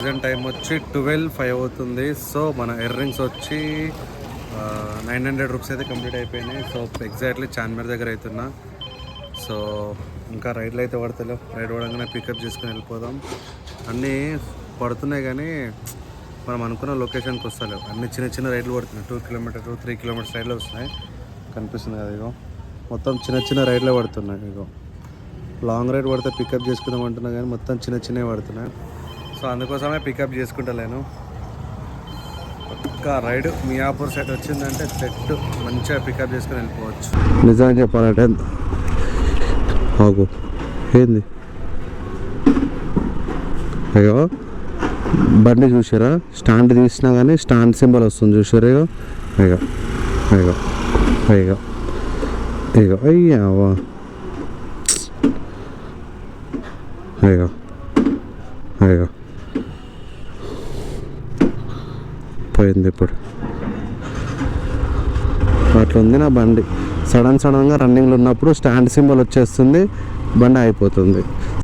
Present time వచ్చి 12:05 అవుతుంది. So మన ఇయర్ రింగ్స్ వచ్చి 900 రూపీస్ అయితే కంప్లీట్ అయిపోయినాయి. సో ఎగ్జాక్ట్లీ చార్మినార్ దగ్గర అవుతున్నా. సో ఇంకా రైడ్లు అయితే పడతలేవు. రైడ్ పడగానే పికప్ చేసుకుని వెళ్ళిపోదాం. అన్నీ పడుతున్నాయి కానీ మనం అనుకున్న లొకేషన్కి వస్తలేవు. అన్ని చిన్న చిన్న రైడ్లు పడుతున్నాయి. 2 కిలోమీటర్ 3 కిలోమీటర్స్ రైడ్లు వస్తున్నాయి. కనిపిస్తుంది కదా ఇగో, మొత్తం చిన్న చిన్న రైడ్లే పడుతున్నాయి. ఇగో లాంగ్ రైడ్ పడితే పికప్ చేసుకుందాం అంటున్నా కానీ మొత్తం చిన్న చిన్నవి పడుతున్నాయి. సో అందుకోసమే పికప్ చేసుకుంటలేను. ఒక్క రైడ్ మియాపూర్ సైడ్ వచ్చిందంటే సెట్ మంచిగా పికప్ చేసుకుని వెళ్ళిపోవచ్చు. నిజంగా చెప్పాలంటే ఆగు ఏంది అయ్యో బండి చూసారా, స్టాండ్ తీసినా కానీ స్టాండ్ సింబల్ వస్తుంది చూసారా. ఇగో అయ్యో అయ్యో అయ్యో అయ్యో అయ్యావా అయ్యో అయ్యో పోయింది. ఇప్పుడు అట్లా ఉంది నా బండి. సడన్గా రన్నింగ్లో ఉన్నప్పుడు స్టాండ్ సింబల్ వచ్చేస్తుంది, బండి అయిపోతుంది.